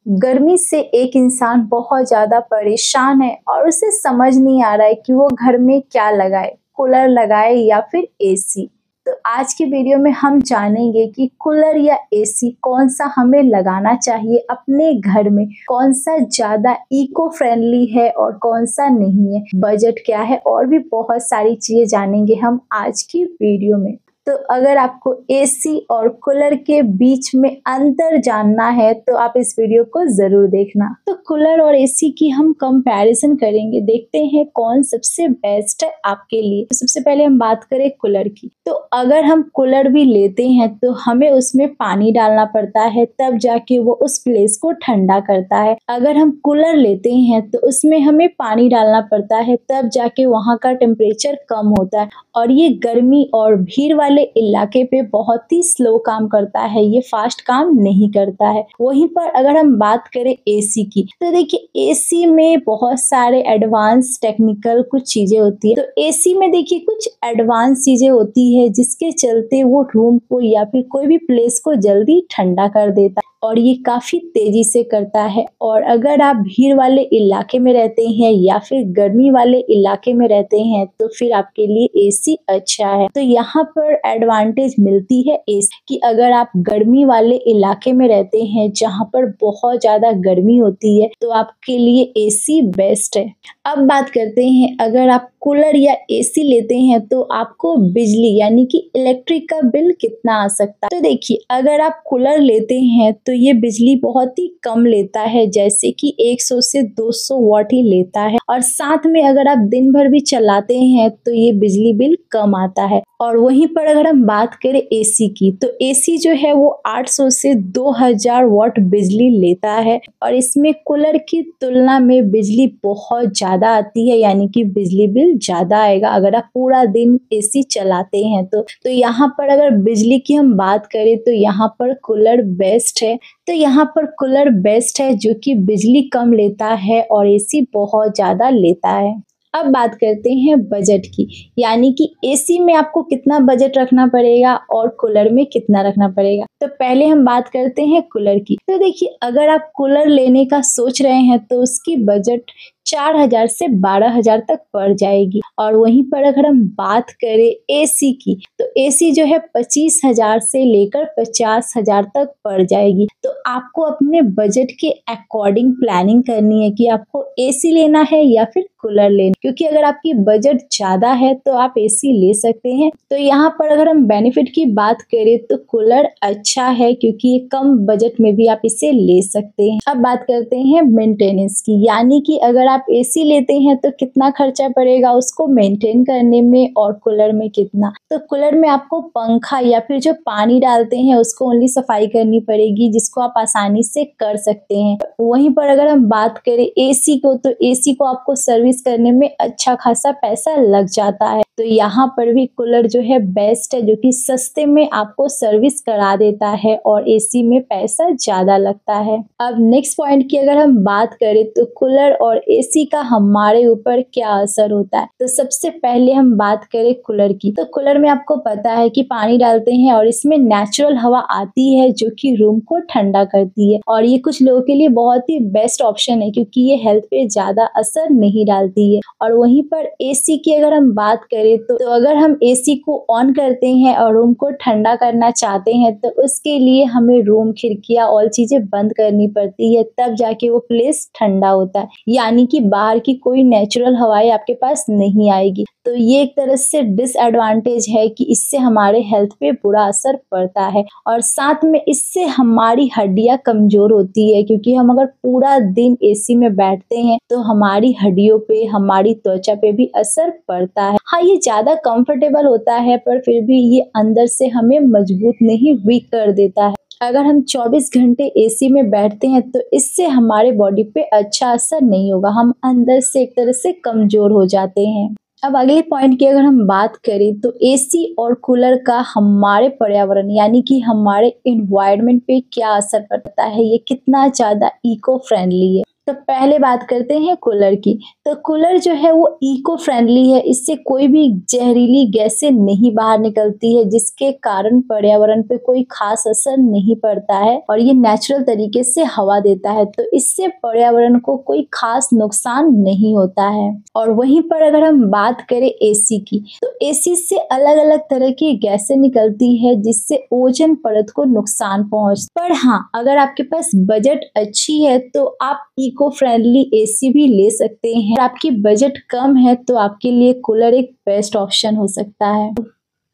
गर्मी से एक इंसान बहुत ज़्यादा परेशान है और उसे समझ नहीं आ रहा है कि वो घर में क्या लगाए, कूलर लगाए या फिर एसी। तो आज की वीडियो में हम जानेंगे कि कूलर या एसी कौन सा हमें लगाना चाहिए अपने घर में, कौन सा ज़्यादा इको फ्रेंडली है और कौन सा नहीं है, बजट क्या है और भी बहुत सारी चीज़ें जानेंगे हम आज की वीडियो में। तो अगर आपको एसी और कूलर के बीच में अंतर जानना है तो आप इस वीडियो को जरूर देखना। तो कूलर और एसी की हम कंपैरिजन करेंगे, देखते हैं कौन सबसे बेस्ट है आपके लिए। तो सबसे पहले हम बात करें कूलर की। तो अगर हम कूलर भी लेते हैं तो हमें उसमें पानी डालना पड़ता है, तब जाके वो उस प्लेस को ठंडा करता है। अगर हम कूलर लेते हैं तो उसमें हमें पानी डालना पड़ता है, तब जाके वहाँ का टेम्परेचर कम होता है और ये गर्मी और भीड़ वाले इलाके पे बहुत ही स्लो काम करता है, ये फास्ट काम नहीं करता है। वहीं पर अगर हम बात करें एसी की, तो देखिए एसी में बहुत सारे एडवांस टेक्निकल कुछ चीजें होती है। तो एसी में देखिए कुछ एडवांस चीजें होती है जिसके चलते वो रूम को या फिर कोई भी प्लेस को जल्दी ठंडा कर देता है और ये काफी तेजी से करता है। और अगर आप भीड़ वाले इलाके में रहते हैं या फिर गर्मी वाले इलाके में रहते हैं तो फिर आपके लिए एसी अच्छा है। तो यहाँ पर एडवांटेज मिलती है एसी की। अगर आप गर्मी वाले इलाके में रहते हैं जहाँ पर बहुत ज्यादा गर्मी होती है तो आपके लिए एसी बेस्ट है। अब बात करते हैं, अगर आप कूलर या एसी लेते हैं तो आपको बिजली यानी कि इलेक्ट्रिक का बिल कितना आ सकता है। तो देखिए अगर आप कूलर लेते हैं तो ये बिजली बहुत ही कम लेता है, जैसे कि 100 से 200 वाट ही लेता है। और साथ में अगर आप दिन भर भी चलाते हैं तो ये बिजली बिल कम आता है। और वहीं पर अगर हम बात करें एसी की, तो एसी जो है वो 800 से 2000 वाट बिजली लेता है और इसमें कूलर की तुलना में बिजली बहुत ज्यादा आती है, यानी कि बिजली बिल ज्यादा आएगा अगर आप पूरा दिन एसी चलाते हैं तो यहाँ पर अगर बिजली की हम बात करें तो यहाँ पर कूलर बेस्ट है। तो यहाँ पर कूलर बेस्ट है जो कि बिजली कम लेता है और एसी बहुत ज्यादा लेता है। अब बात करते हैं बजट की, यानी कि एसी में आपको कितना बजट रखना पड़ेगा और कूलर में कितना रखना पड़ेगा। तो पहले हम बात करते हैं कूलर की। तो देखिए अगर आप कूलर लेने का सोच रहे हैं तो उसकी बजट 4000 से 12000 तक पड़ जाएगी। और वहीं पर अगर हम बात करें एसी की, तो एसी जो है 25000 से लेकर 50000 तक पड़ जाएगी। तो आपको अपने बजट के अकॉर्डिंग प्लानिंग करनी है कि आपको एसी लेना है या फिर कूलर लेना, क्योंकि अगर आपकी बजट ज्यादा है तो आप एसी ले सकते हैं। तो यहाँ पर अगर हम बेनिफिट की बात करें तो कूलर अच्छा है क्योंकि ये कम बजट में भी आप इसे ले सकते हैं। अब बात करते हैं मेंटेनेंस की, यानी कि अगर आप एसी लेते हैं तो कितना खर्चा पड़ेगा उसको मेंटेन करने में और कूलर में कितना। तो कूलर में आपको पंखा या फिर जो पानी डालते हैं उसको ओनली सफाई करनी पड़ेगी, जिसको आप आसानी से कर सकते हैं। वहीं पर अगर हम बात करें एसी को, तो एसी को आपको सर्विस करने में अच्छा खासा पैसा लग जाता है। तो यहाँ पर भी कूलर जो है बेस्ट है, जो कि सस्ते में आपको सर्विस करा देता है और एसी में पैसा ज्यादा लगता है। अब नेक्स्ट पॉइंट की अगर हम बात करें तो कूलर और एसी का हमारे ऊपर क्या असर होता है। तो सबसे पहले हम बात करें कूलर की, तो कूलर में आपको पता है कि पानी डालते हैं और इसमें नेचुरल हवा आती है जो कि रूम को ठंडा करती है और ये कुछ लोगों के लिए बहुत ही बेस्ट ऑप्शन है क्योंकि ये हेल्थ पे ज्यादा असर नहीं डालती है। और वहीं पर एसी की अगर हम बात करें तो अगर हम एसी को ऑन करते हैं और रूम को ठंडा करना चाहते हैं तो उसके लिए हमें रूम, खिड़कियां और चीजें बंद करनी पड़ती है, तब जाके वो प्लेस ठंडा होता है, यानी कि बाहर की कोई नेचुरल हवाएं आपके पास नहीं आएगी। तो ये एक तरह से डिसएडवांटेज है कि इससे हमारे हेल्थ पे बुरा असर पड़ता है और साथ में इससे हमारी हड्डियां कमजोर होती है, क्योंकि हम अगर पूरा दिन एसी में बैठते हैं तो हमारी हड्डियों पे, हमारी त्वचा पे भी असर पड़ता है। हाँ, ये ज्यादा कंफर्टेबल होता है पर फिर भी ये अंदर से हमें मजबूत नहीं, वीक कर देता है। अगर हम 24 घंटे एसी में बैठते हैं तो इससे हमारे बॉडी पे अच्छा असर नहीं होगा, हम अंदर से एक तरह से कमजोर हो जाते हैं। अब अगले पॉइंट की अगर हम बात करें तो एसी और कूलर का हमारे पर्यावरण यानी कि हमारे इन्वायरमेंट पे क्या असर पड़ता है, ये कितना ज्यादा इको फ्रेंडली है। तो पहले बात करते हैं कूलर की। तो कूलर जो है वो इको फ्रेंडली है, इससे कोई भी जहरीली गैसें नहीं बाहर निकलती है, जिसके कारण पर्यावरण पे कोई खास असर नहीं पड़ता है और ये नेचुरल तरीके से हवा देता है, तो इससे पर्यावरण को कोई खास नुकसान नहीं होता है। और वहीं पर अगर हम बात करें एसी की, तो एसी से अलग अलग तरह की गैसें निकलती है, जिससे ओजोन परत को नुकसान पहुंचता है। पर हाँ, अगर आपके पास बजट अच्छी है तो आप इको फ्रेंडली एसी भी ले सकते हैं। अगर आपकी बजट कम है तो आपके लिए कूलर एक बेस्ट ऑप्शन हो सकता है।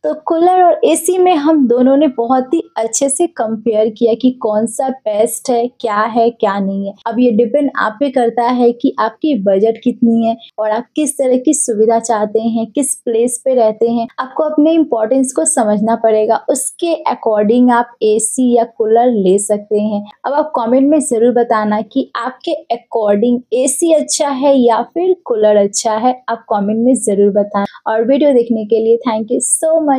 तो कूलर और एसी में हम दोनों ने बहुत ही अच्छे से कंपेयर किया कि कौन सा बेस्ट है, क्या नहीं है। अब ये डिपेंड आप पे करता है कि आपकी बजट कितनी है और आप किस तरह की सुविधा चाहते हैं, किस प्लेस पे रहते हैं। आपको अपने इम्पोर्टेंस को समझना पड़ेगा, उसके अकॉर्डिंग आप एसी या कूलर ले सकते हैं। अब आप कमेंट में ज़रूर बताना कि आपके अकॉर्डिंग एसी अच्छा है या फिर कूलर अच्छा है। आप कमेंट में ज़रूर बताएं और वीडियो देखने के लिए थैंक यू सो मच।